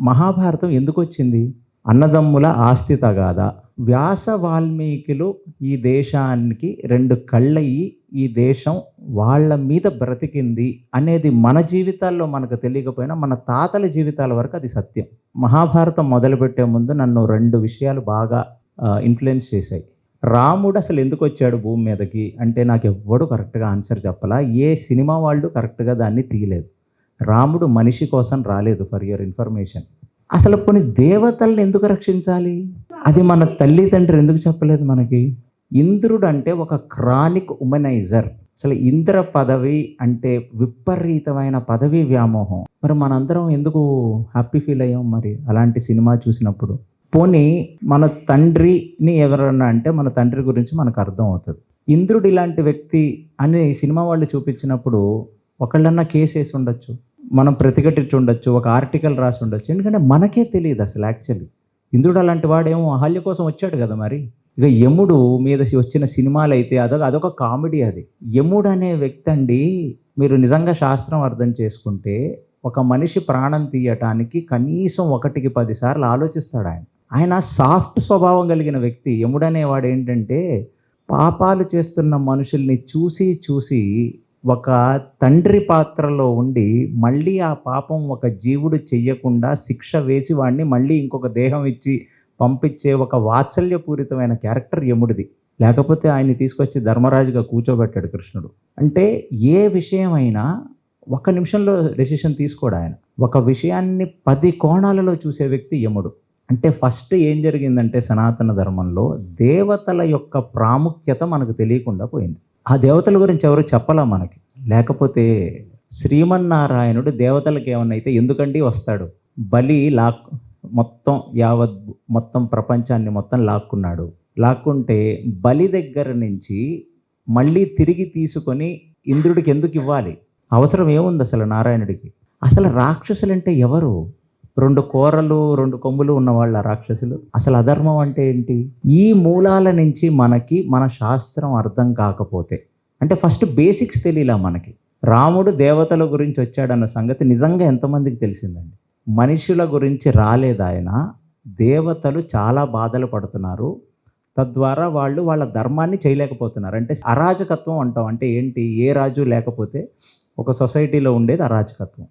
మహాభారతం ఎందుకు వచ్చింది? అన్నదమ్ముల ఆస్తి తగాదా. వ్యాస వాల్మీకులు ఈ దేశానికి రెండు కళ్ళయి ఈ దేశం వాళ్ళ మీద బ్రతికింది అనేది మన జీవితాల్లో మనకు తెలియకపోయినా మన తాతల జీవితాల వరకు అది సత్యం. మహాభారతం మొదలుపెట్టే ముందు నన్ను రెండు విషయాలు బాగా ఇన్ఫ్లుయెన్స్ చేశాయి. రాముడు అసలు ఎందుకు వచ్చాడు భూమి మీదకి అంటే నాకు ఎవ్వడు కరెక్ట్గా ఆన్సర్ చెప్పలా. ఏ సినిమా వాళ్ళు కరెక్ట్గా దాన్ని తీయలేదు. రాముడు మనిషి కోసం రాలేదు. For your information. అసలు కొన్ని దేవతల్ని ఎందుకు రక్షించాలి? అది మన తల్లిదండ్రులు ఎందుకు చెప్పలేదు మనకి? ఇంద్రుడు అంటే ఒక క్రానిక్ ఉమనైజర్. అసలు ఇంద్ర పదవి అంటే విపరీతమైన పదవి వ్యామోహం. మరి మనందరం ఎందుకు హ్యాపీ ఫీల్ అయ్యాం మరి అలాంటి సినిమా చూసినప్పుడు? పోనీ మన తండ్రిని ఎవరన్నా అంటే మన తండ్రి గురించి మనకు అర్థం అవుతుంది. ఇంద్రుడు ఇలాంటి వ్యక్తి అని సినిమా వాళ్ళు చూపించినప్పుడు ఒకళ్ళన్నా కేసు వేసి ఉండొచ్చు, మనం ప్రతిఘటించి ఉండొచ్చు, ఒక ఆర్టికల్ రాసి ఉండొచ్చు. ఎందుకంటే మనకే తెలియదు అసలు యాక్చువల్లీ ఇంద్రుడు అలాంటి వాడేమో అహల్య కోసం వచ్చాడు కదా. మరి ఇక యముడు మీద వచ్చిన సినిమాలు అయితే అదొక కామెడీ. అది యముడు అనే వ్యక్తి అండి, మీరు నిజంగా శాస్త్రం అర్థం చేసుకుంటే ఒక మనిషి ప్రాణం తీయటానికి కనీసం 1కి 10 సార్లు ఆలోచిస్తాడు ఆయన. ఆయన సాఫ్ట్ స్వభావం కలిగిన వ్యక్తి. యముడనేవాడు ఏంటంటే పాపాలు చేస్తున్న మనుషుల్ని చూసి చూసి ఒక తండ్రి పాత్రలో ఉండి మళ్ళీ ఆ పాపం ఒక జీవుడు చెయ్యకుండా శిక్ష వేసి వాడిని మళ్ళీ ఇంకొక దేహం ఇచ్చి పంపించే ఒక వాత్సల్యపూరితమైన క్యారెక్టర్ యముడిది. లేకపోతే ఆయన్ని తీసుకొచ్చి ధర్మరాజుగా కూర్చోబెట్టాడు కృష్ణుడు. అంటే ఏ విషయమైనా 1 నిమిషంలో డెసిషన్ తీసుకోడు ఆయన. ఒక విషయాన్ని 10 కోణాలలో చూసే వ్యక్తి యముడు. అంటే ఫస్ట్ ఏం జరిగిందంటే సనాతన ధర్మంలో దేవతల యొక్క ప్రాముఖ్యత మనకు తెలియకుండా పోయింది. ఆ దేవతల గురించి ఎవరు చెప్పలా మనకి. లేకపోతే శ్రీమన్నారాయణుడు దేవతలకు ఏమన్నా అయితే ఎందుకండి వస్తాడు? బలి మొత్తం ప్రపంచాన్ని మొత్తం లాక్కున్నాడు. లాక్కుంటే బలి దగ్గర నుంచి మళ్ళీ తిరిగి తీసుకొని ఇంద్రుడికి ఎందుకు ఇవ్వాలి? అవసరం ఏముంది అసలు నారాయణుడికి? అసలు రాక్షసులంటే ఎవరు? 2 కూరలు 2 కొమ్ములు ఉన్నవాళ్ళ రాక్షసులు. అసలు అధర్మం అంటే ఏంటి? ఈ మూలాల నుంచి మనకి మన శాస్త్రం అర్థం కాకపోతే, అంటే ఫస్ట్ బేసిక్స్ తెలియలా మనకి. రాముడు దేవతల గురించి వచ్చాడన్న సంగతి నిజంగా ఎంతమందికి తెలిసిందండి? మనుషుల గురించి రాలేదు ఆయన. దేవతలు చాలా బాధలు పడుతున్నారు, తద్వారా వాళ్ళు వాళ్ళ ధర్మాన్ని చేయలేకపోతున్నారు. అంటే అరాజకత్వం అంటాం. అంటే ఏంటి? ఏ రాజు లేకపోతే ఒక సొసైటీలో ఉండేది అరాజకత్వం.